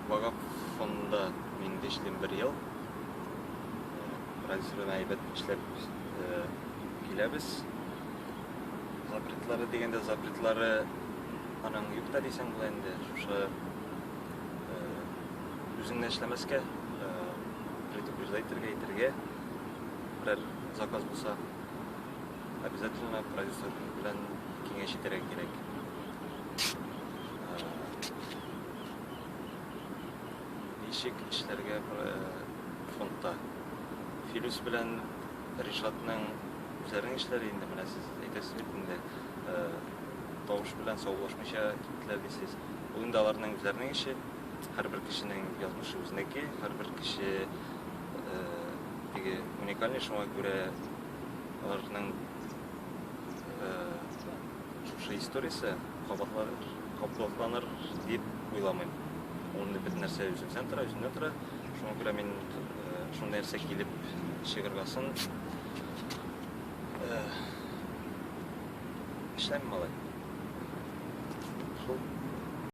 Вагафонда мен де иштедим 1 ел. Продюсерден айбат иштеп келебиз. Запретлары дегенде запретлары аның юкта дейсең бул энди ушу өзүңдөн иштемеске, предупреждайтерге айтерге бир заказ болса обязательно продюсер белән кеңештерге керек. Ничек эшләргә фондта. Филус белән Ришатның үзләренең эшләре инде менә сез әйтәсез бит инде. Тавыш белән саулашмыйча киттеләр дисез. Бу инде аларның үзләренең ише. Һәрбер кешенең язмышы үзенеке, һәрбер кеше теге уникальный, шуңа күрә аларның шушы историясе кабатланыр дип уйламыйм. Ул бит нәрсә үзеннән тора. Шуңа күрә мин шундай нәрсә килеп чыгаргасын эшләм малай. Шул